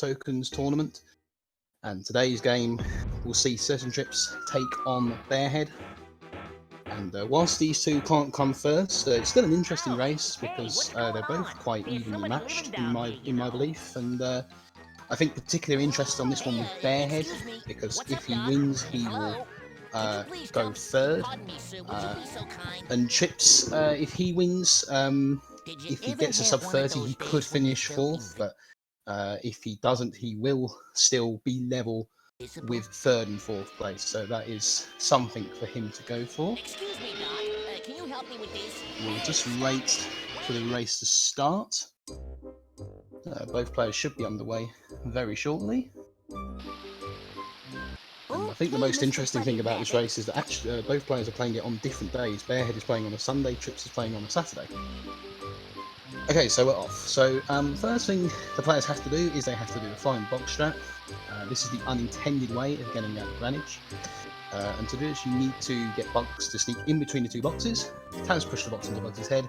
tokens tournament. And today's game will see certaintrips take on Bearhead. And whilst these two can't come first, it's still an interesting race because they're both quite evenly matched in my belief. And I think particular interest on this one with Bearhead because if he wins, he will go third. And Trips, if he wins, if he gets a sub 30, he could finish fourth. But if he doesn't, he will still be level with third and fourth place, so that is something for him to go for. Excuse me, Doc. Can you help me with this? We'll just wait for the race to start. Both players should be underway very shortly. And I think the most interesting thing about this race is that actually both players are playing it on different days. Bearhead is playing on a Sunday, Trips is playing on a Saturday. Okay, so we're off. So first thing the players have to do is they have to do the flying box strat. This is the unintended way of getting that advantage. And to do this, you need to get Bugs to sneak in between the two boxes. Taz push the box into Bugs' head.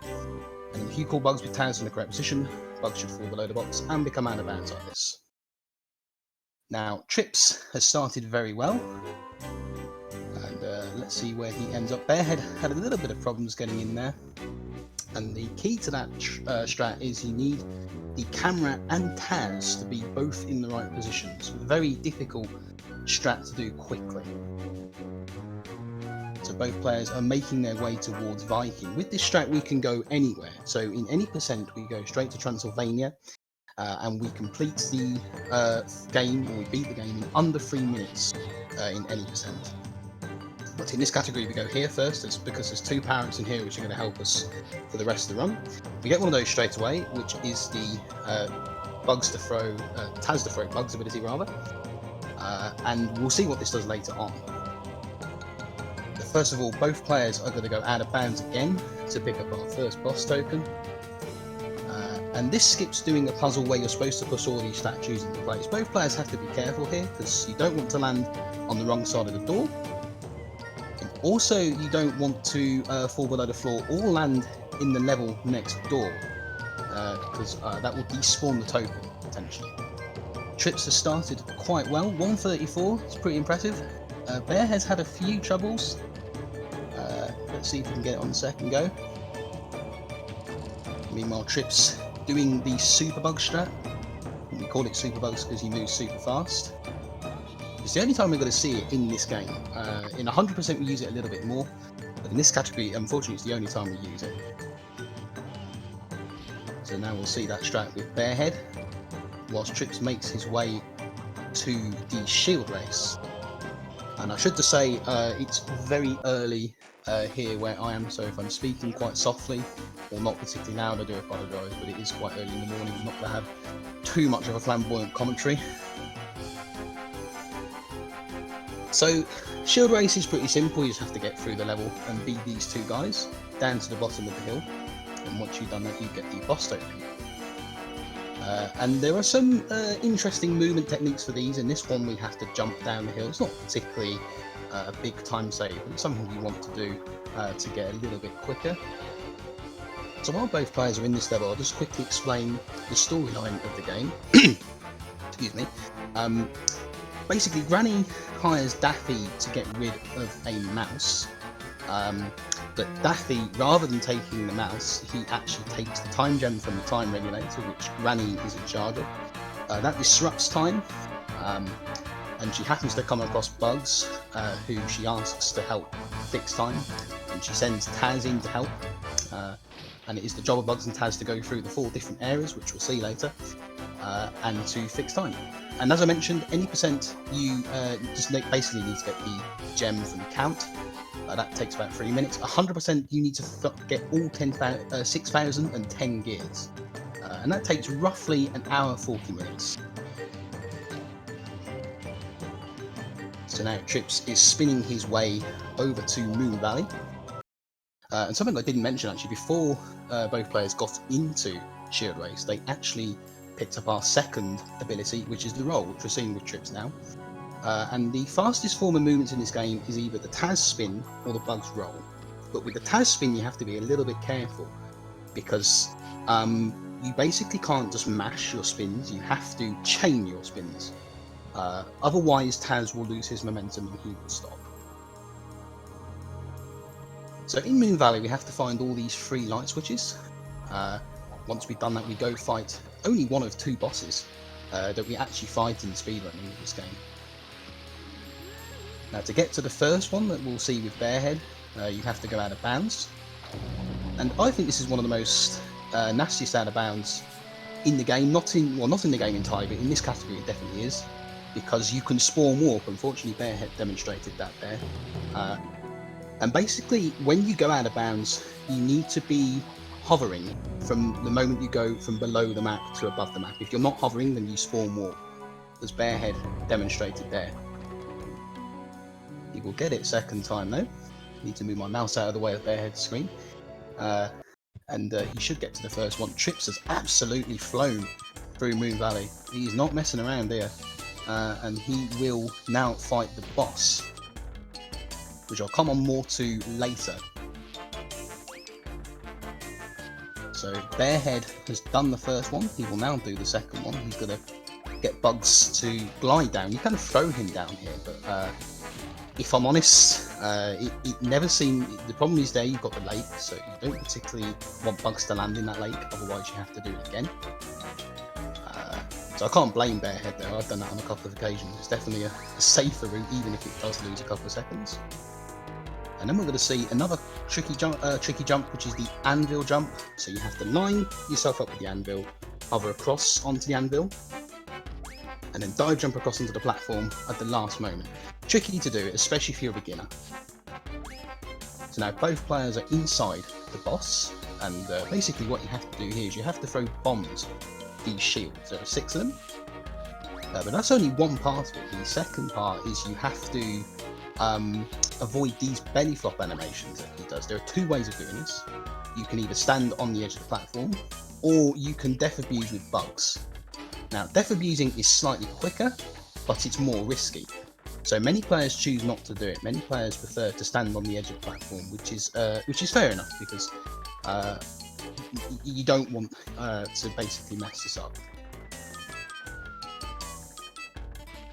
And if you call Bugs with Taz in the correct position, Bugs should fall below the box and become out of bounds like this. Now, Trips has started very well. And let's see where he ends up. Bearhead had a little bit of problems getting in there. And the key to that strat is you need the camera and Taz to be both in the right positions. Very difficult strat to do quickly. So both players are making their way towards Viking. With this strat we can go anywhere. So in any percent we go straight to Transylvania and we complete the game, or we beat the game in under 3 minutes in any percent. But in this category we go here first, it's because there's two parents in here which are going to help us for the rest of the run. We get one of those straight away, which is the Taz to throw Bugs ability rather, and we'll see what this does later on. But first of all, both players are going to go out of bounds again to pick up our first boss token. And this skips doing a puzzle where you're supposed to push all these statues into place. Both players have to be careful here because you don't want to land on the wrong side of the door. Also, you don't want to fall below the floor or land in the level next door, because that will despawn the token, potentially. Trips has started quite well, 134, it's pretty impressive. Bearhead's had a few troubles. Let's see if we can get it on the second go. Meanwhile, Trips doing the super bug strat. We call it super bugs because he moves super fast. It's the only time we're going to see it in this game. In 100% we use it a little bit more, but in this category, unfortunately, it's the only time we use it. So now we'll see that strat with Bearhead, whilst Trips makes his way to the shield race. And I should just say, it's very early here where I am, so if I'm speaking quite softly, or not particularly loud, I do apologise, but it is quite early in the morning, I'm not going to have too much of a flamboyant commentary. So, shield race is pretty simple, you just have to get through the level and beat these two guys down to the bottom of the hill, and once you've done that you get the boss token. And there are some interesting movement techniques for these. In this one we have to jump down the hill. It's not particularly a big time save, but it's something you want to do to get a little bit quicker. So while both players are in this level, I'll just quickly explain the storyline of the game. Excuse me. Basically, Granny hires Daffy to get rid of a mouse, but Daffy, rather than taking the mouse, he actually takes the time gem from the time regulator, which Granny is in charge of. That disrupts time, and she happens to come across Bugs, who she asks to help fix time, and she sends Taz in to help. And it is the job of Bugs and Taz to go through the 4 different areas, which we'll see later, and to fix time. And as I mentioned, any percent you just basically need to get the gem from the count. That takes about 3 minutes. 100% you need to get all 6,010 gears. And that takes roughly an hour 40 minutes. So now Trips is spinning his way over to Moon Valley. And something I didn't mention actually, before both players got into Shield Race, they actually picked up our second ability, which is the roll, which we're seeing with Trips now. And the fastest form of movements in this game is either the Taz spin or the Bugs roll. But with the Taz spin you have to be a little bit careful, because you basically can't just mash your spins, you have to chain your spins. Otherwise Taz will lose his momentum and he will stop. So in Moon Valley we have to find all these 3 light switches. Once we've done that, we go fight only one of 2 bosses that we actually fight in speedrunning this game. Now to get to the first one that we'll see with Bearhead, you have to go out of bounds. And I think this is one of the most nastiest out of bounds in the game, not in the game entirely, but in this category it definitely is, because you can spawn warp. Unfortunately Bearhead demonstrated that there. And basically when you go out of bounds, you need to be hovering from the moment you go from below the map to above the map. If you're not hovering, then you spawn warp, as Bearhead demonstrated there. He will get it second time though. Need to move my mouse out of the way of Bearhead's screen. And he should get to the first one. Trips has absolutely flown through Moon Valley. He's not messing around here. And he will now fight the boss, which I'll come on more to later. So Bearhead has done the first one, he will now do the second one. He's going to get Bugs to glide down. You kind of throw him down here, but if I'm honest, it never seemed... The problem is there you've got the lake, so you don't particularly want Bugs to land in that lake, otherwise you have to do it again. So I can't blame Bearhead there, I've done that on a couple of occasions. It's definitely a safer route, even if it does lose a couple of seconds. And then we're going to see another tricky jump, which is the Anvil Jump. So you have to line yourself up with the anvil, hover across onto the anvil, and then dive jump across onto the platform at the last moment. Tricky to do, especially if you're a beginner. So now both players are inside the boss, and basically what you have to do here is you have to throw bombs, these shields. There are 6 of them, but that's only one part of it. The second part is you have to avoid these belly flop animations that he does. There are 2 ways of doing this. You can either stand on the edge of the platform, or you can death abuse with Bugs. Now, death abusing is slightly quicker, but it's more risky. So many players choose not to do it. Many players prefer to stand on the edge of the platform, which is fair enough, because you don't want to basically mess this up.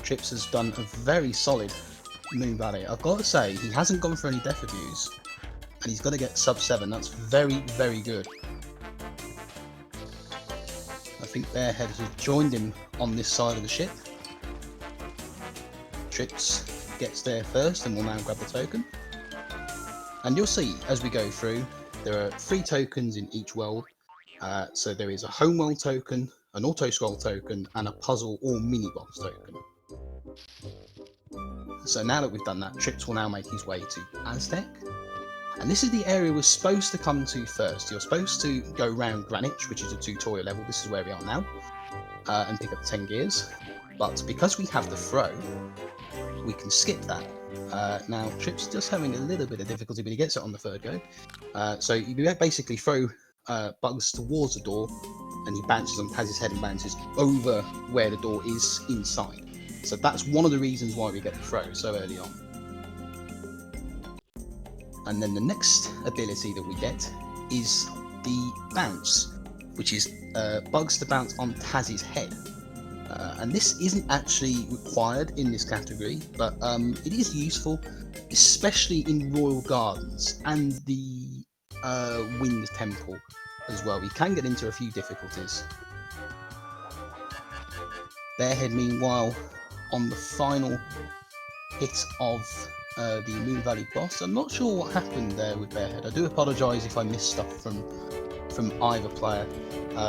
Trips has done a very solid Moon Valley. I've got to say, he hasn't gone for any death abuse, and he's got to get sub 7. That's very, very good. I think Bearhead has joined him on this side of the ship. Trips gets there first and will now grab the token. And you'll see as we go through, there are 3 tokens in each world. So there is a home world token, an auto scroll token, and a puzzle or mini boss token. So now that we've done that, Trips will now make his way to Aztec. And this is the area we're supposed to come to first. You're supposed to go round Greenwich, which is a tutorial level. This is where we are now, and pick up 10 gears. But because we have the throw, we can skip that. Now, Trips is just having a little bit of difficulty, but he gets it on the 3rd go. So you basically throw Bugs towards the door, and he bounces on Taz's head and bounces over where the door is inside. So that's one of the reasons why we get the throw so early on. And then the next ability that we get is the bounce, which is Bugs to bounce on Taz's head. And this isn't actually required in this category, but it is useful, especially in Royal Gardens and the Wind Temple as well. We can get into a few difficulties. Bearhead, meanwhile, on the final hit of the Moon Valley boss. I'm not sure what happened there with Bearhead. I do apologise if I missed stuff from either player,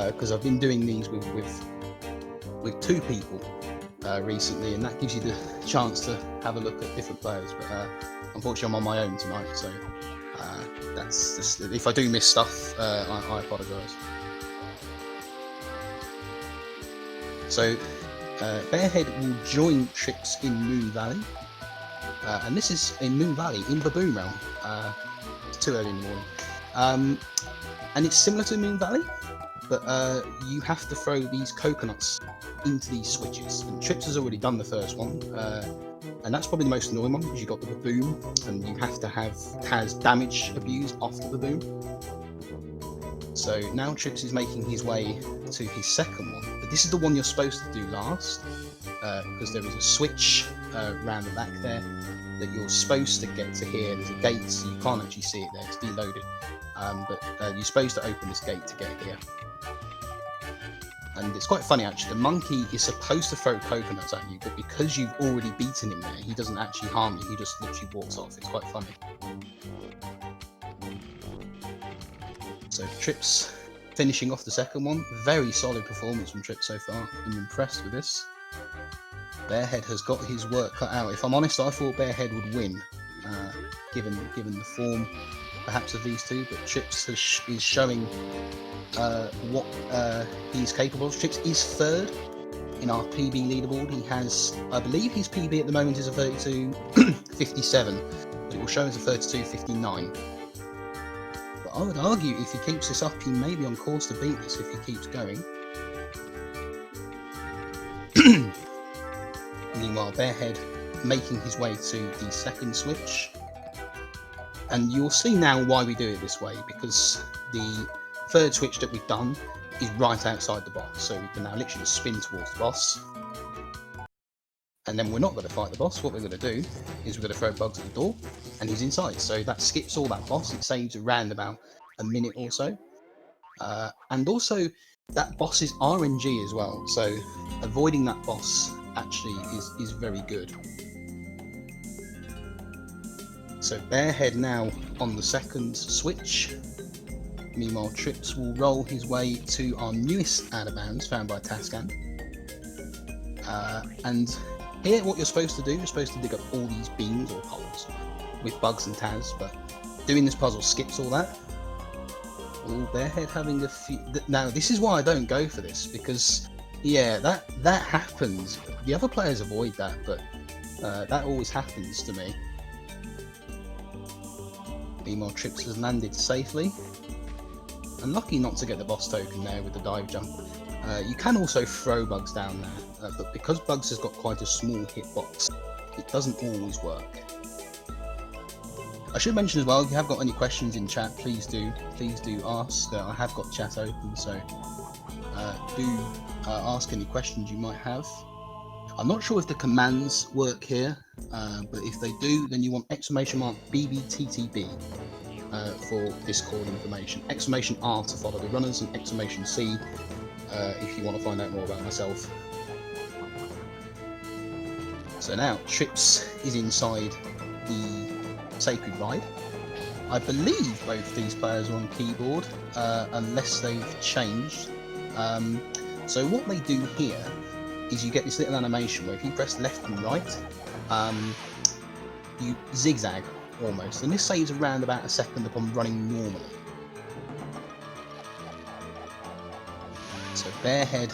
because I've been doing these with 2 people recently, and that gives you the chance to have a look at different players. But unfortunately, I'm on my own tonight, so that's just, if I do miss stuff, I apologise. So Bearhead will join Trips in Moon Valley, and this is in Moon Valley in Baboon Realm. It's too early in the morning, and it's similar to Moon Valley, but you have to throw these coconuts into these switches. And Trips has already done the first one, and that's probably the most annoying one, because you've got the baboon and you have to have Taz damage abuse off the baboon. So now Trips is making his way to his second one, but this is the one you're supposed to do last, because there is a switch around the back there that you're supposed to get to here. There's a gate, so you can't actually see it there, it's deloaded, but you're supposed to open this gate to get here. And it's quite funny actually, the monkey is supposed to throw coconuts at you, but because you've already beaten him there, he doesn't actually harm you, he just literally walks off. It's quite funny. So Trips finishing off the second one. Very solid performance from Trips so far. I'm impressed with this. Bearhead has got his work cut out. If I'm honest, I thought Bearhead would win, given the form perhaps of these two, but Trips is showing what he's capable of. Trips is third in our PB leaderboard. He has, I believe his PB at the moment is a 32.57, but it will show as a 32.59. But I would argue if he keeps this up, he may be on course to beat this if he keeps going. Meanwhile, Bearhead making his way to the second switch. And you'll see now why we do it this way, because the third switch that we've done is right outside the box, so we can now literally just spin towards the boss. And then we're not going to fight the boss. What we're going to do is we're going to throw bugs at the door, and he's inside. So that skips all that boss. It saves around about a minute or so. And also, that boss is RNG as well, so avoiding that boss actually is very good. So Bearhead now on the second switch. Meanwhile, Trips will roll his way to our newest out of bounds found by Tascan. And here what you're supposed to do, you're supposed to dig up all these beams or poles with bugs and Taz, but doing this puzzle skips all that. Oh, Bearhead having a few... Now, this is why I don't go for this, because, yeah, that happens. The other players avoid that, but that always happens to me. Meanwhile, Trips has landed safely. And lucky not to get the boss token there with the dive jump. You can also throw bugs down there, but because bugs has got quite a small hitbox, it doesn't always work. I should mention as well, if you have got any questions in chat, please do ask. I have got chat open, so do ask any questions you might have. I'm not sure if the commands work here, but if they do, then you want !BBTTB for Discord information. !R to follow the runners, and !C if you want to find out more about myself. So now Trips is inside the Sacred Ride. I believe both these players are on keyboard, unless they've changed. So what they do here is you get this little animation where if you press left and right, you zigzag almost, and this saves around about a second upon running normally. So Bearhead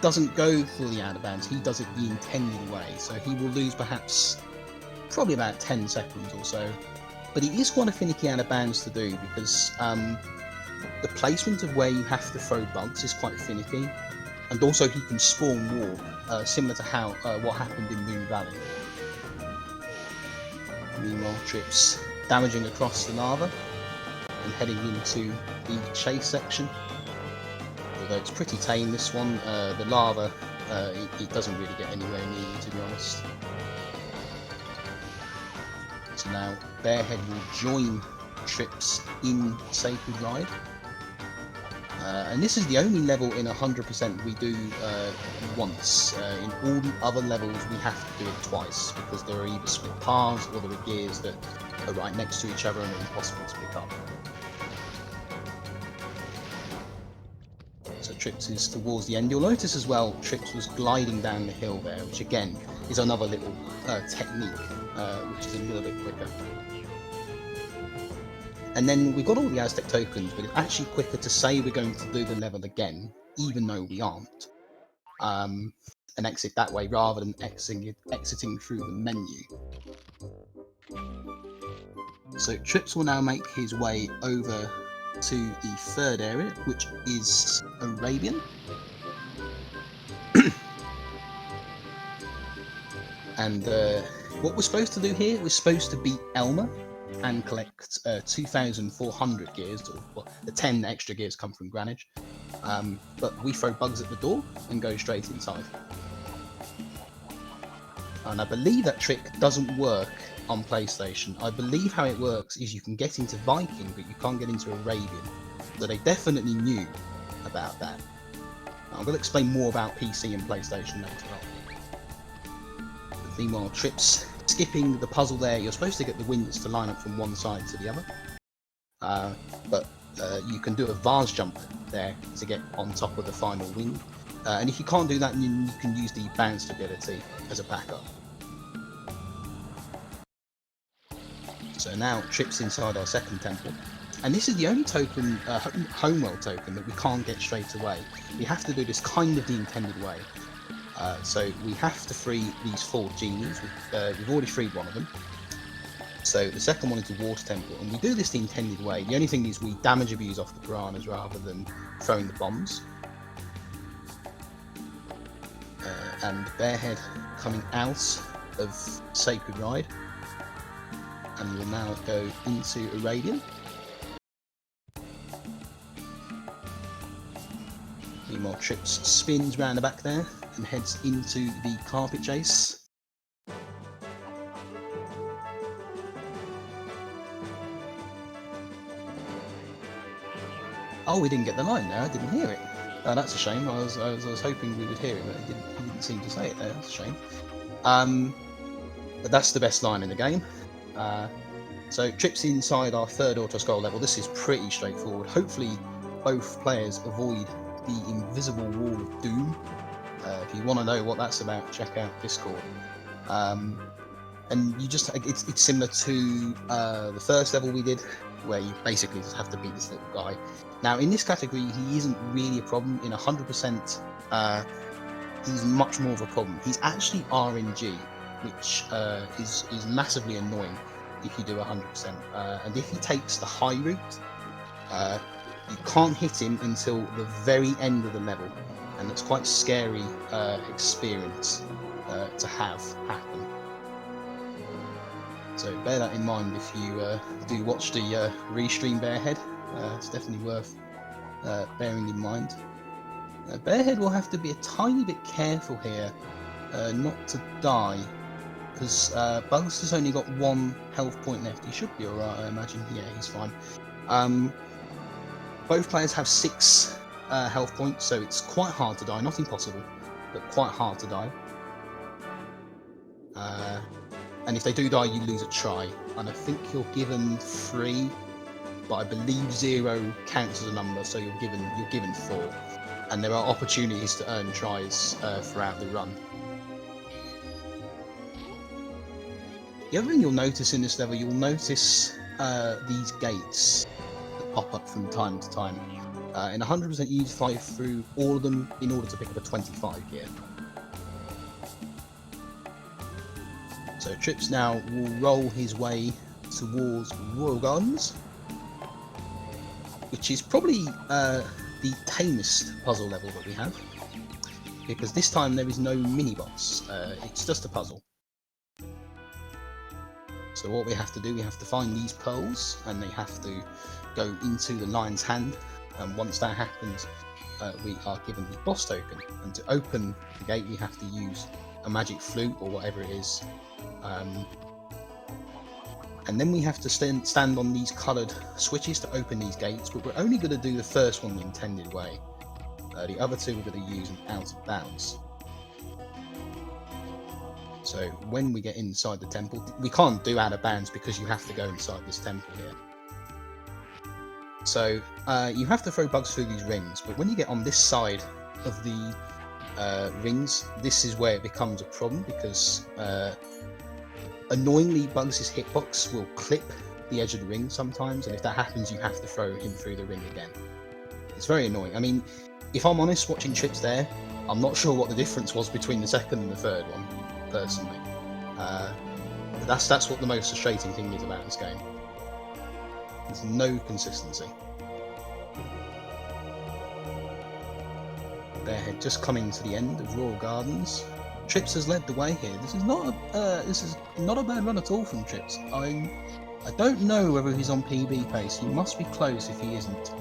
doesn't go fully out of bounds, he does it the intended way, so he will lose perhaps probably about 10 seconds or so, but it is quite a finicky out of bounds to do because the placement of where you have to throw bugs is quite finicky, and also he can spawn more, similar to how what happened in Moon Valley. Meanwhile, Trips damaging across the lava and heading into the chase section. Although it's pretty tame, this one, the lava, it doesn't really get anywhere near you, to be honest. So now Bearhead will join Trips in Sacred Ride. And this is the only level in 100% we do once. In all the other levels we have to do it twice, because there are either split paths or there are gears that are right next to each other and are impossible to pick up. So Trips is towards the end. You'll notice as well Trips was gliding down the hill there, which again is another little technique, which is a little bit quicker. And then we've got all the Aztec tokens, but it's actually quicker to say we're going to do the level again, even though we aren't, and exit that way rather than exiting through the menu. So Trips will now make his way over to the third area, which is Arabian. And what we're supposed to do here, we're supposed to beat Elmer. and collect 2,400 gears, or well, the 10 extra gears come from Greenwich. But we throw bugs at the door and go straight inside. And I believe that trick doesn't work on PlayStation. I believe how it works is you can get into Viking, but you can't get into Arabian. So they definitely knew about that. I'm going to explain more about PC and PlayStation later on. Meanwhile, Trips skipping the puzzle there, you're supposed to get the wings to line up from one side to the other. But you can do a vase jump there to get on top of the final wing. And if you can't do that, you can use the bounce ability as a backup. So now Trips inside our second temple. And this is the only token, homeworld token, that we can't get straight away. We have to do this kind of the intended way. So we have to free these 4 genies. We've already freed one of them. So the second one is the water temple, and we do this the intended way. The only thing is we damage abuse off the piranhas rather than throwing the bombs. And Bearhead coming out of Sacred Ride. And we'll now go into Arabian. Meanwhile, Trips spins round the back there and heads into the carpet chase. Oh, we didn't get the line there. I didn't hear it. Oh, that's a shame. I was hoping we would hear it, but he didn't seem to say it there. That's a shame. But that's the best line in the game. So Trips inside our third auto scroll level. This is pretty straightforward. Hopefully, both players avoid the invisible wall of doom. If you want to know what that's about, check out Discord. And you just—it's similar to the first level we did, where you basically just have to beat this little guy. Now, in this category, he isn't really a problem. In 100%, he's much more of a problem. He's actually RNG, which is massively annoying if you do 100%. And if he takes the high route, you can't hit him until the very end of the level, and it's quite scary experience to have happen. So bear that in mind if you do watch the restream Bearhead. It's definitely worth bearing in mind. Bearhead will have to be a tiny bit careful here not to die, because Bugs has only got 1 health point left. He should be alright, I imagine. Yeah, he's fine. Both players have 6 health points, so it's quite hard to die. Not impossible, but quite hard to die. And if they do die, you lose a try. And I think you're given 3, but I believe 0 counts as a number, so you're given 4. And there are opportunities to earn tries throughout the run. The other thing you'll notice in this level, you'll notice these gates that pop up from time to time. In 100%, you need to fly through all of them in order to pick up a 25 gear. So Trips now will roll his way towards Royal Gardens, which is probably the tamest puzzle level that we have, because this time there is no mini-boss, it's just a puzzle. So what we have to do, we have to find these pearls, and they have to go into the lion's hand, and once that happens, we are given the boss token. And to open the gate, we have to use a magic flute or whatever it is. And then we have to stand on these coloured switches to open these gates, but we're only going to do the first one the intended way. The other 2 we're going to use an out of bounds. So when we get inside the temple, we can't do out of bounds because you have to go inside this temple here. So you have to throw bugs through these rings, but when you get on this side of the rings, this is where it becomes a problem, because annoyingly Bugs' hitbox will clip the edge of the ring sometimes, and if that happens you have to throw him through the ring again. It's very annoying. I mean, if I'm honest, watching Trips there, I'm not sure what the difference was between the second and the third one, personally. That's what the most frustrating thing is about this game. There's no consistency. Bearhead just coming to the end of Royal Gardens. Trips has led the way here. This is not a bad run at all from Trips. I don't know whether he's on PB pace. He must be close if he isn't.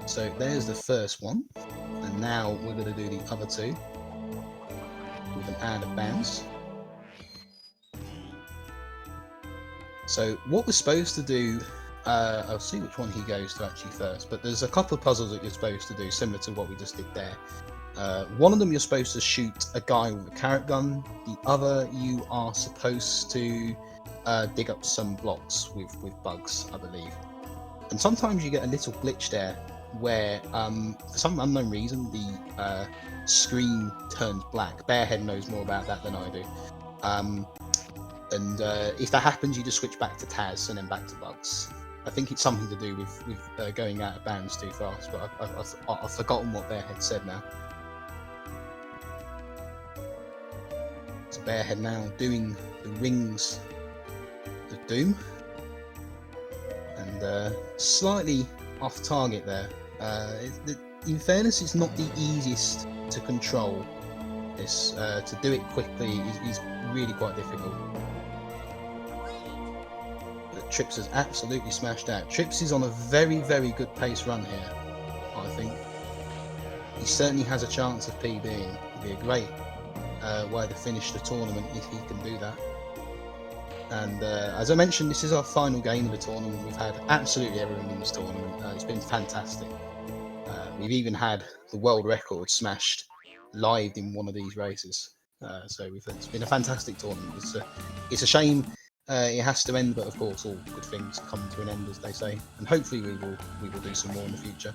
So there's the first one, and now we're going to do the other two with an out of bounds. So what we're supposed to do, I'll see which one he goes to actually first, but there's a couple of puzzles that you're supposed to do similar to what we just did there. One of them you're supposed to shoot a guy with a carrot gun, the other you are supposed to dig up some blocks with bugs, I believe. And sometimes you get a little glitch there where for some unknown reason the screen turns black. Bearhead knows more about that than I do. And if that happens, you just switch back to Taz and then back to bugs. I think it's something to do with going out of bounds too fast, but I've forgotten what Bearhead said now. So Bearhead now doing the rings of doom, and slightly off target there. In fairness, it's not the easiest to control. This to do it quickly is really quite difficult. But Trips has absolutely smashed out. Trips is on a very, very good pace run here, I think. He certainly has a chance of PBing. It'd be a great way to finish the tournament if he can do that. And as I mentioned, this is our final game of the tournament. We've had absolutely everyone in this tournament. It's been fantastic. We've even had the world record smashed live in one of these races. So it's been a fantastic tournament. It's a shame it has to end, but of course all good things come to an end, as they say. And hopefully we will do some more in the future.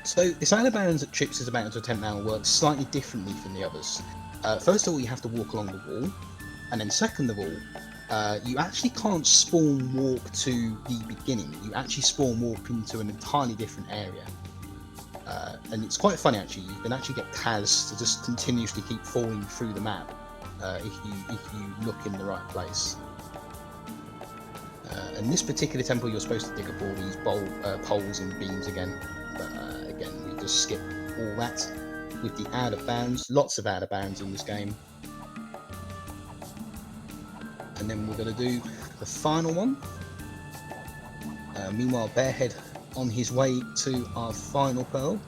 So this out of bounds that Trips is about to attempt now works slightly differently from the others. First of all, you have to walk along the wall, and then second of all, you actually can't spawn walk to the beginning. You actually spawn walk into an entirely different area. And it's quite funny actually. You can actually get Taz to just continuously keep falling through the map if you look in the right place. In this particular temple, you're supposed to dig up all these poles and beams again, but again, we just skip all that with the out of bounds. Lots of out of bounds in this game. And then we're going to do the final one. Meanwhile, Bearhead on his way to our final pearl.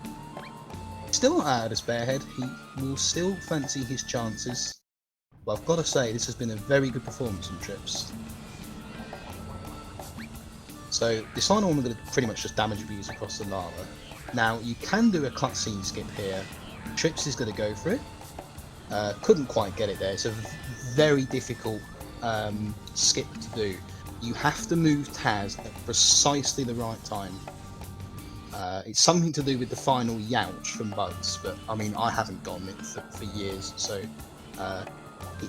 Still not out as Bearhead. He will still fancy his chances. But I've got to say, this has been a very good performance from Trips. So this final one, we're going to pretty much just damage abuse across the lava. Now, you can do a cutscene skip here. Trips is going to go for it. Couldn't quite get it there. It's a very difficult skip to do. You have to move Taz at precisely the right time. It's something to do with the final youch from bugs, but I mean, I haven't gotten it for years, so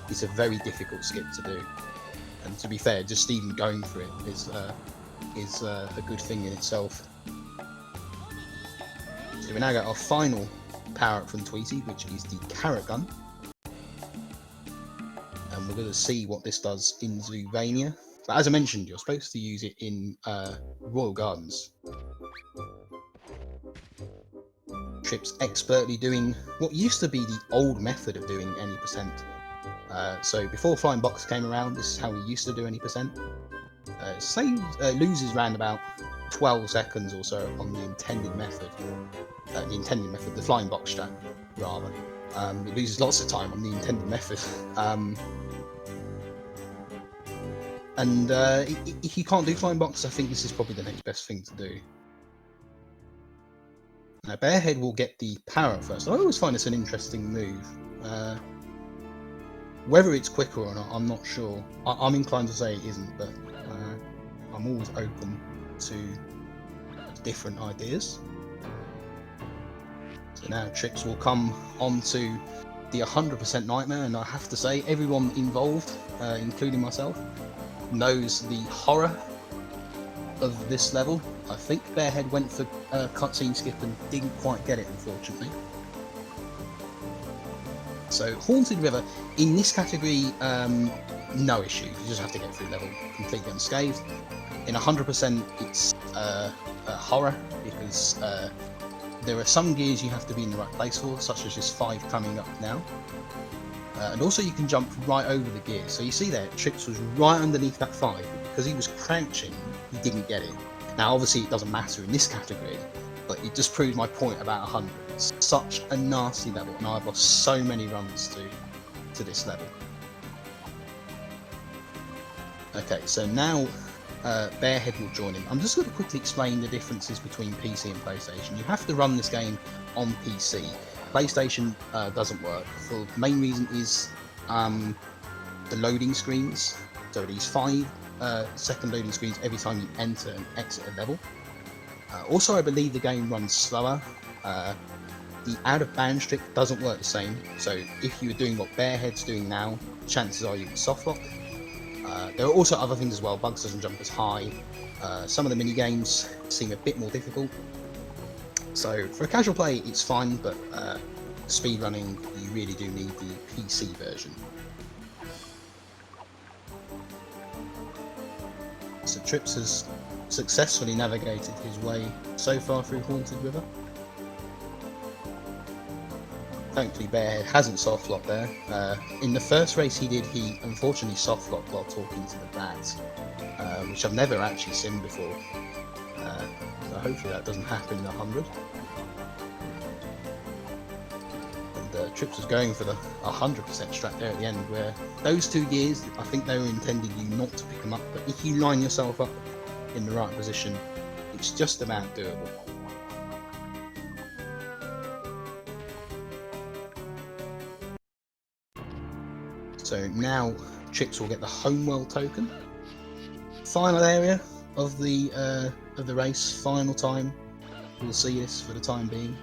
it's a very difficult skip to do. And to be fair, just even going for it is a good thing in itself. So we now got our final power-up from Tweety, which is the carrot gun. And we're going to see what this does in Zoovania. But as I mentioned, you're supposed to use it in Royal Gardens. Trips expertly doing what used to be the old method of doing any percent. So before Flying Box came around, this is how we used to do any percent. Loses around about 12 seconds or so on the intended method. The Flying Box strat, rather. It loses lots of time on the intended method. And if you can't do Flying Box, I think this is probably the next best thing to do. Now, Bearhead will get the power up first. I always find this an interesting move. Whether it's quicker or not, I'm not sure. I'm inclined to say it isn't, but I'm always open to different ideas. So now Trips will come onto the 100% nightmare, and I have to say, everyone involved, including myself, knows the horror of this level. I think Bearhead went for cutscene skip and didn't quite get it, unfortunately. So Haunted River, in this category, no issue. You just have to get through level completely unscathed. In 100%, it's horror, because there are some gears you have to be in the right place for, such as this 5 coming up now. And also you can jump right over the gear. So you see there, Trips was right underneath that 5, but because he was crouching, he didn't get it. Now obviously it doesn't matter in this category, but it just proves my point about 100. It's such a nasty level, and I've lost so many runs to this level. Okay, so now Bearhead will join him. I'm just going to quickly explain the differences between PC and PlayStation. You have to run this game on PC. PlayStation doesn't work. For the main reason is the loading screens. So these 5-second loading screens every time you enter and exit a level. Also, I believe the game runs slower. The out of bounds trick doesn't work the same. So if you were doing what Bearhead's doing now, chances are you would soft lock. There are also other things as well. Bugs doesn't jump as high. Some of the mini games seem a bit more difficult. So for a casual play, it's fine, but speedrunning, you really do need the PC version. So Trips has successfully navigated his way so far through Haunted River. Thankfully Bearhead hasn't soft locked there. In the first race he did, he unfortunately soft locked while talking to the bat, which I've never actually seen before. So hopefully that doesn't happen in 100. And Trips was going for the 100% strat there at the end, where those 2 gears, I think they were intended you not to pick them up, but if you line yourself up in the right position, it's just about doable. So now Trips will get the Homeworld token. Final area of the race, final time. We'll see this for the time being.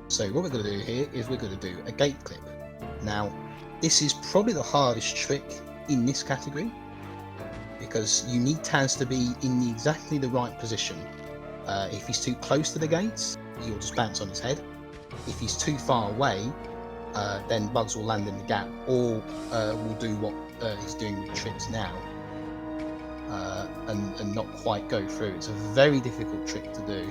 So what we're going to do here is we're going to do a gate clip. Now this is probably the hardest trick in this category, because you need Taz to be in exactly the right position. If he's too close to the gates, you'll just bounce on his head. If he's too far away, then Bugs will land in the gap, or will do what he's doing with Trips now, and not quite go through. It's a very difficult trick to do.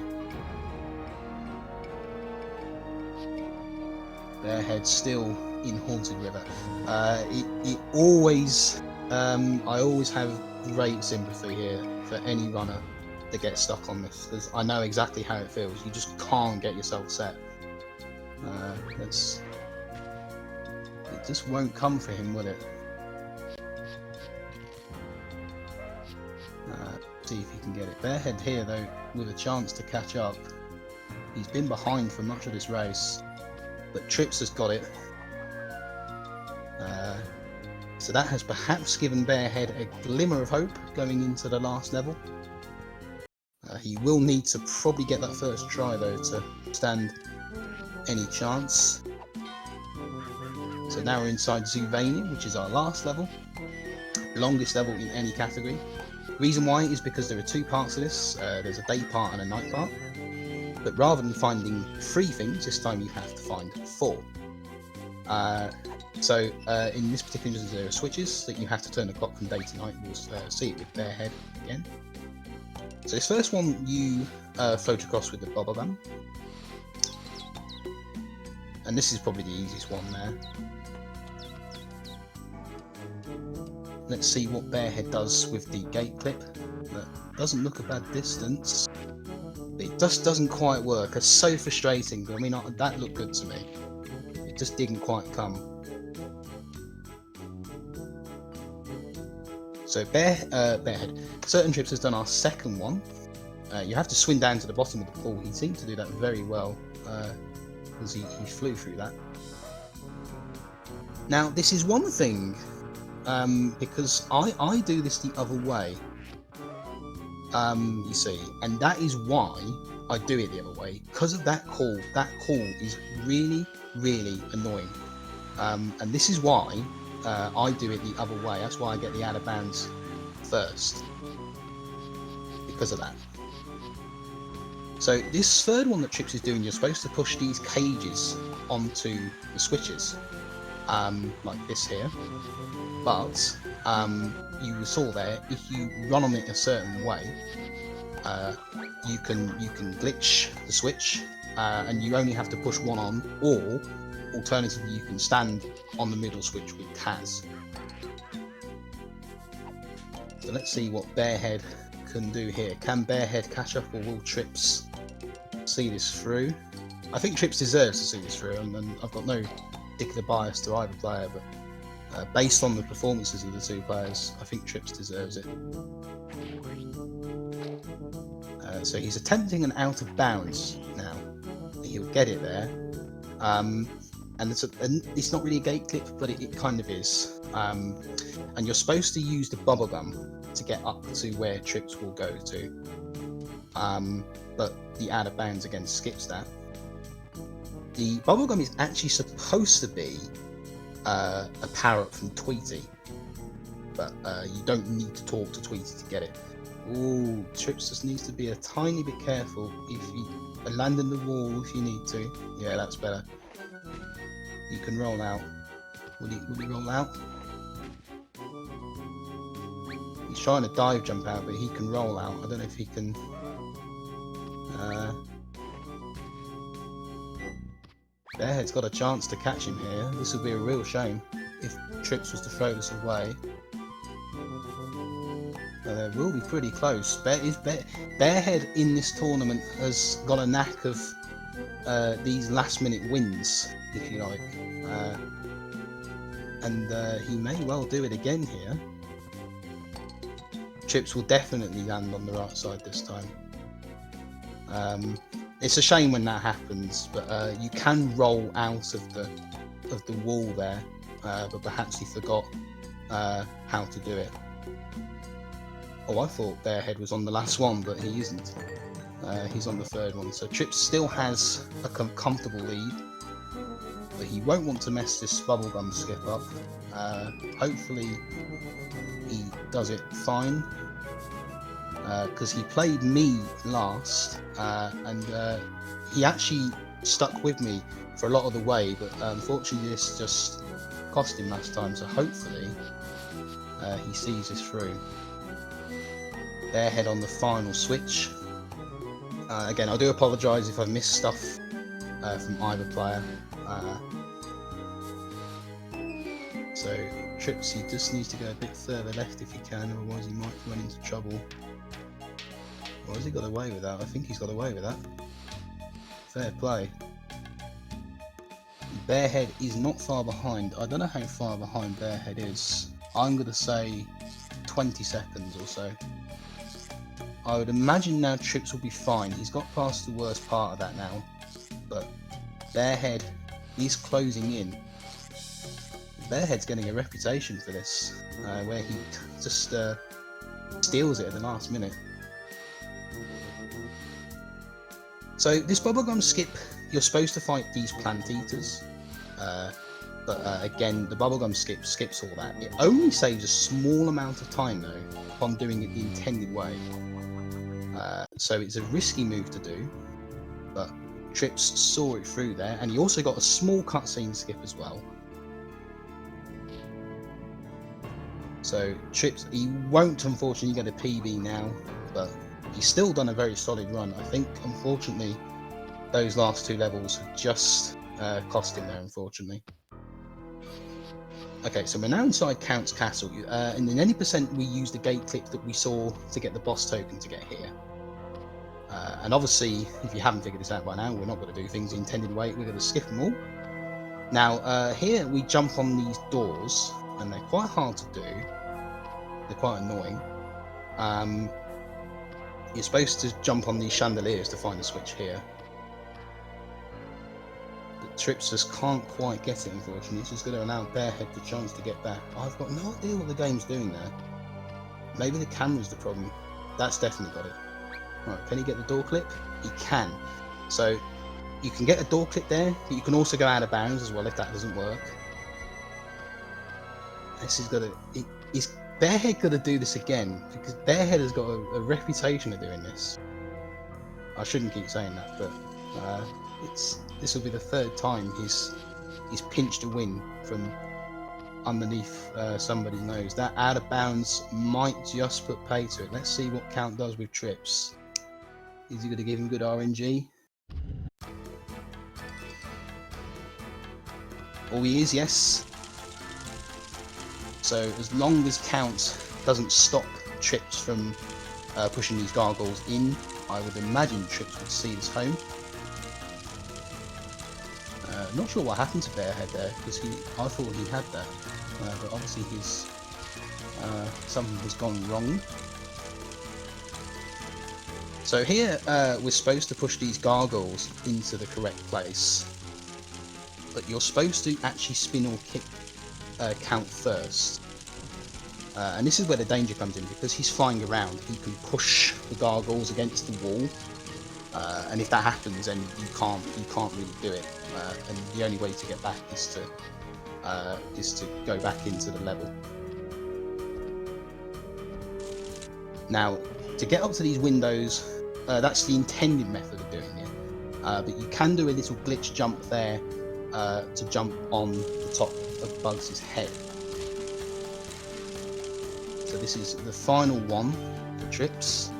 Bearhead still in Haunted River. It always, I always have great sympathy here for any runner that gets stuck on this, because I know exactly how it feels. You just can't get yourself set. It just won't come for him, will it? See if he can get it. Bearhead here, though, with a chance to catch up. He's been behind for much of this race, but Trips has got it. So that has perhaps given Bearhead a glimmer of hope going into the last level. He will need to probably get that first try, though, to stand any chance. So now we're inside Zoovania, which is our last level, longest level in any category. Reason why is because there are 2 parts of this. There's a day part and a night part, but rather than finding 3 things, this time you have to find 4. So in this particular instance, there are switches that you have to turn the clock from day to night. We'll see it with Bearhead again. So this first one you float across with the bubble gun, and this is probably the easiest one there. Let's see what Bearhead does with the gate clip. That doesn't look a bad distance, but it just doesn't quite work. It's so frustrating. I mean, that looked good to me. It just didn't quite come. So Bearhead, Certaintrips has done our second one. You have to swim down to the bottom of the pool. He seemed to do that very well, because he flew through that. Now this is one thing, because I do this the other way, you see, and that is why I do it the other way, because of that call. That call is really, really annoying, and this is why I do it the other way. That's why I get the out of bounds first, because of that. So this third one that Trips is doing, you're supposed to push these cages onto the switches, like this here, but you saw there, if you run on it a certain way, you can glitch the switch, and you only have to push one on, or alternatively, you can stand on the middle switch with Taz. So let's see what Bearhead can do here. Can Bearhead catch up, or will Trips see this through? I think Trips deserves to see this through, and I've got no particular bias to either player, but based on the performances of the two players, I think Trips deserves it. So he's attempting an out of bounds now. He'll get it there. And it's not really a gate clip, but it kind of is. And you're supposed to use the bubblegum to get up to where Trips will go to. But the out of bounds again skips that. The bubblegum is actually supposed to be a power-up from Tweety, but you don't need to talk to Tweety to get it. Ooh, Trips just needs to be a tiny bit careful. If you land in the wall if you need to. Yeah, that's better. You can roll out. Will he roll out? He's trying to dive jump out, but he can roll out. I don't know if he can. Bearhead's got a chance to catch him here. This would be a real shame if Trips was to throw this away. They will be pretty close. Bearhead in this tournament has got a knack of these last-minute wins, if you like, and he may well do it again here. Trips will definitely land on the right side this time. It's a shame when that happens, but you can roll out of the wall there, but perhaps he forgot how to do it. Oh, I thought Bearhead was on the last one, but he isn't. He's on the third one. So Trips still has a comfortable lead, but he won't want to mess this bubblegum skip up. Hopefully he does it fine, because he played me last, and he actually stuck with me for a lot of the way, but unfortunately this just cost him last time, so hopefully he sees this through. Bearhead on the final switch. Again, I do apologise if I missed stuff from either player. So Trips, he just needs to go a bit further left if he can, otherwise he might run into trouble. Or has he got away with that? I think he's got away with that. Fair play. Bearhead is not far behind. I don't know how far behind Bearhead is. I'm going to say 20 seconds or so. I would imagine now Trips will be fine. He's got past the worst part of that now, but Bearhead is closing in. Bearhead's getting a reputation for this, where he just steals it at the last minute. So this bubblegum skip, you're supposed to fight these plant eaters, but again, the bubblegum skip skips all that. It only saves a small amount of time though, upon doing it the intended way. So it's a risky move to do, but Trips saw it through there, and he also got a small cutscene skip as well. So Trips, he won't unfortunately get a PB now, but he's still done a very solid run. I think unfortunately those last two levels have just cost him there, unfortunately. Okay, so we're now inside Count's Castle, and in any percent we use the gate clip that we saw to get the boss token to get here. And obviously, if you haven't figured this out by now, we're not going to do things the intended way, we're going to skip them all. Now, here we jump on these doors, and they're quite hard to do. They're quite annoying. You're supposed to jump on these chandeliers to find the switch here. But Trips just can't quite get it, unfortunately. It's just going to allow Bearhead the chance to get back. I've got no idea what the game's doing there. Maybe the camera's the problem. That's definitely got it. Right, can he get the door clip? He can. So you can get a door clip there, but you can also go out of bounds as well if that doesn't work. This is gonna. Is Bearhead gonna do this again? Because Bearhead has got a reputation of doing this. I shouldn't keep saying that, but this will be the third time he's pinched a win from underneath somebody's nose. That out of bounds might just put pay to it. Let's see what Count does with Trips. Is he going to give him good RNG? Oh, he is, yes. So as long as count doesn't stop Trips from pushing these gargoyles in, I would imagine Trips would see this home. Not sure what happened to Bearhead there, because I thought he had that, but obviously his something has gone wrong. So here we're supposed to push these gargoyles into the correct place, but you're supposed to actually spin or kick count first. And this is where the danger comes in, because he's flying around, he can push the gargoyles against the wall, and if that happens, then you can't really do it. And the only way to get back is to go back into the level. Now, to get up to these windows, that's the intended method of doing it. But you can do a little glitch jump there to jump on the top of Bugs' head. So this is the final one for Trips.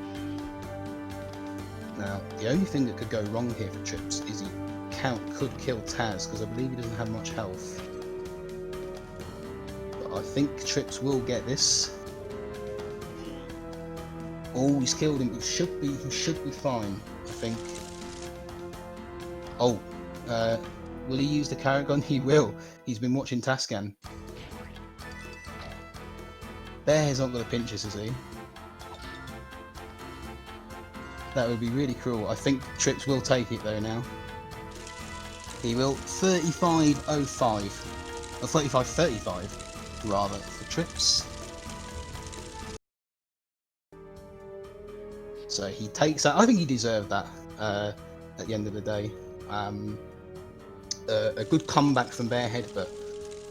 Now, the only thing that could go wrong here for Trips is Count could kill Taz, because I believe he doesn't have much health. But I think Trips will get this. Oh, he's killed him. He should be fine, I think. Oh, will he use the carrot gun? He will. He's been watching Tascan. Bearhead's not going to pinch us, is he? That would be really cruel. I think Trips will take it though now. He will. 35.05. Or 35.35 rather for Trips. So he takes that. I think he deserved that at the end of the day. A good comeback from Bearhead, but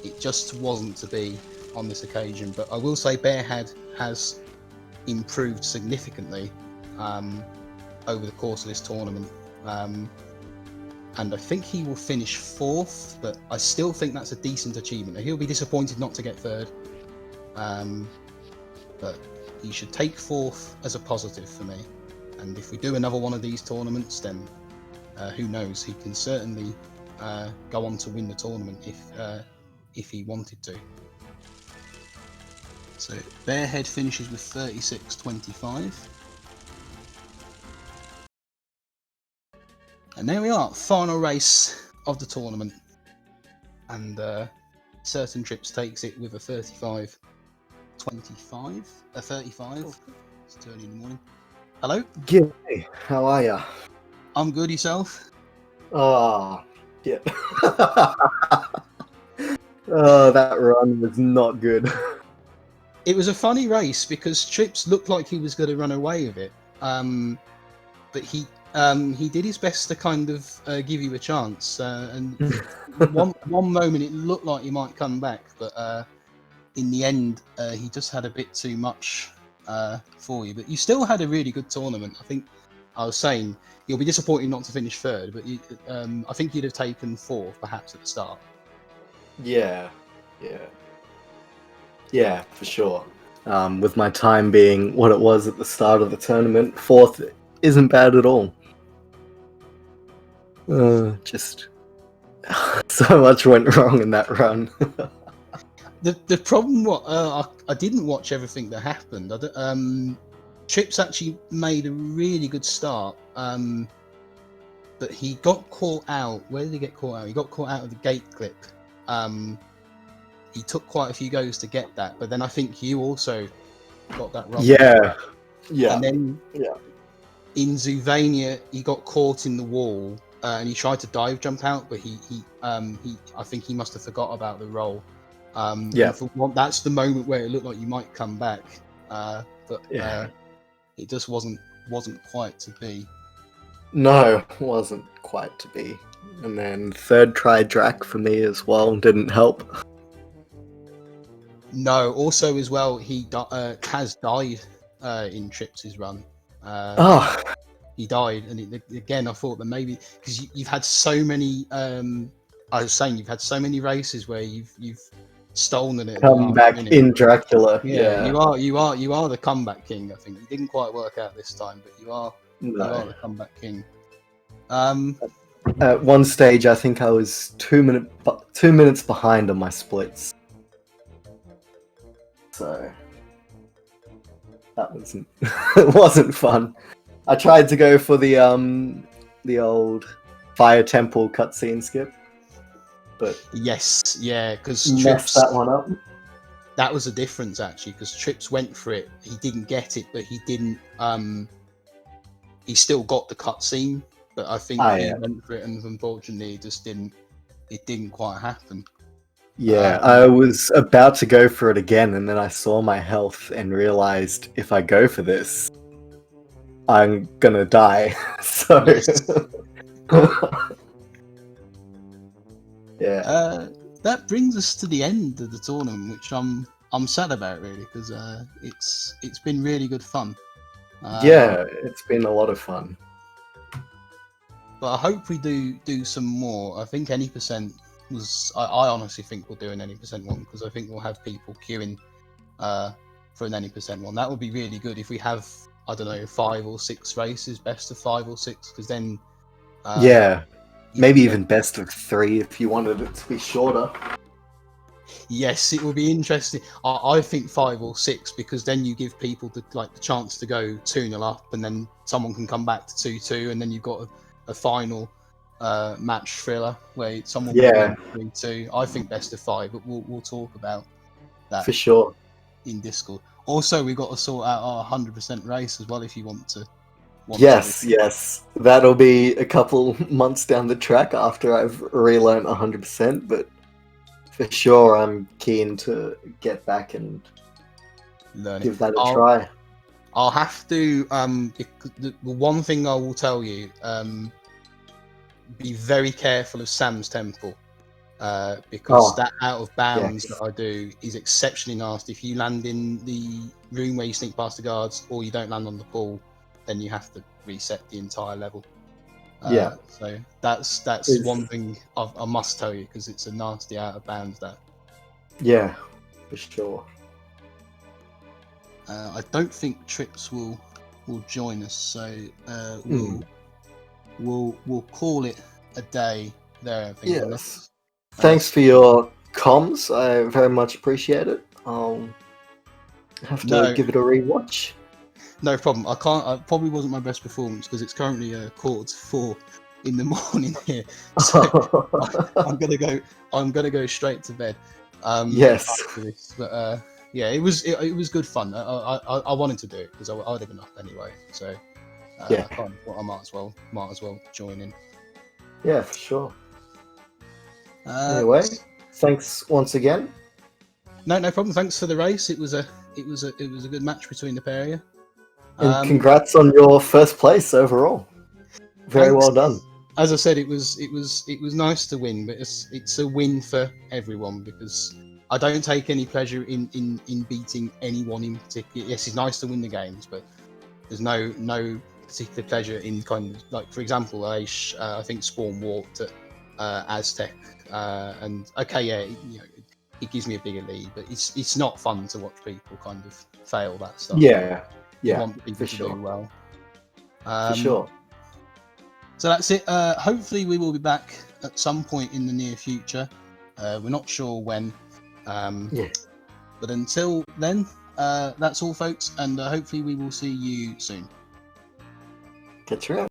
it just wasn't to be on this occasion. But I will say Bearhead has improved significantly over the course of this tournament. And I think he will finish 4th, but I still think that's a decent achievement. He'll be disappointed not to get 3rd. But he should take 4th as a positive for me. And if we do another one of these tournaments, then who knows? He can certainly go on to win the tournament if he wanted to. So Bearhead finishes with 36.25. And there we are, final race of the tournament. And certaintrips takes it with a 35.25. A 35. It's too early in the morning. Hello? G'day, how are ya? I'm good, yourself? Oh, yeah. Oh, that run was not good. It was a funny race because Trips looked like he was going to run away with it. But he did his best to kind of give you a chance. And one moment it looked like he might come back, but in the end he just had a bit too much for you. But you still had a really good tournament. I think I was saying you'll be disappointed not to finish 3rd, but I think you'd have taken 4th perhaps at the start. Yeah, for sure. With my time being what it was at the start of the tournament, 4th isn't bad at all. Just so much went wrong in that run. The problem, I didn't watch everything that happened. Trips actually made a really good start, but he got caught out. Where did he get caught out? He got caught out of the gate clip. He took quite a few goes to get that, but then I think you also got that wrong. Yeah. And then in Zoovania, he got caught in the wall, and he tried to dive jump out, but I think he must have forgot about the roll. That's the moment where it looked like you might come back, but it just wasn't quite to be. No, wasn't quite to be. And then 3rd try Drac for me as well didn't help. No, also as well, Kaz died in Trips' run. He died, and again, I thought that maybe because you've had so many. I was saying you've had so many races where you've stolen it. Come back in Dracula. Yeah, you are the comeback king. I think it didn't quite work out this time, but you are the comeback king. At one stage, I think I was 2 minutes behind on my splits. So that wasn't it wasn't fun. I tried to go for the old Fire Temple cutscene skip, but Yes, yeah, because messed Trips, that one up. that was a difference actually, because Trips went for it. He didn't get it, but he didn't. He still got the cutscene, but I think he Yeah. went for it, and unfortunately, it just didn't. It didn't quite happen. Yeah, I Um, was about to go for it again, and then I saw my health and realized if I go for this, I'm gonna die. So yes. yeah, That brings us to the end of the tournament, which I'm sad about really, because it's been really good fun. yeah, it's been a lot of fun. But I hope we do some more. I think any percent was. I honestly think we'll do an any percent one, because I think we'll have people queuing for an any percent one. That would be really good if we have, I don't know, 5 or 6 races, best of 5 or 6, because then Yeah, you maybe can get. even best of 3 if you wanted it to be shorter. Yes, it will be interesting. I think 5 or 6, because then you give people the chance to go 2-0 up, and then someone can come back to 2-2, and then you've got a final match thriller where someone will Yeah, win 3-2. I think best of 5, but we'll talk about that for sure. in Discord. Also, we've got to sort out our 100% race as well if you want to. Yes, yes, that'll be a couple months down the track after I've relearned 100%, but for sure I'm keen to get back and Learn it. give that a try. I'll have to. Because the one thing I will tell you. Be very careful of Sam's Temple, because Oh, that out of bounds that yes. I do is exceptionally nasty. If you land in the room where you sneak past the guards, or you don't land on the pool, then you have to reset the entire level. Yeah. So that's one thing I must tell you, because it's a nasty out of bounds. That Yeah, for sure. I don't think Trips will join us, so Mm. we'll call it a day there. I think. Yes. Thanks Unless for your comms. I very much appreciate it. I'll have to no. give it a rewatch. No problem. I can't. I probably wasn't my best performance, because it's currently 4:15 in the morning here. So I'm gonna go. I'm gonna go straight to bed. Yes. After this, but yeah, it was good fun. I wanted to do it because I would have been up anyway. So Yeah. I can't. Well, I might as well join in. Yeah, for sure. Uh, Anyway, thanks once again. no problem. Thanks for the race. It was a good match between the pair of you. And congrats on your first place overall. Very Thanks. well done. As I said, it was nice to win, but it's a win for everyone, because I don't take any pleasure in beating anyone in particular. Yes, it's nice to win the games, but there's no particular pleasure in kind of, like, for example, I think Spawn walked at Aztec, and okay, yeah, it gives me a bigger lead, but it's not fun to watch people kind of fail that stuff. Yeah. You Yeah. want people to do well. For sure. So that's it. Hopefully we will be back at some point in the near future. We're not sure when. Yeah. But until then, that's all, folks, and hopefully we will see you soon. Catch you around.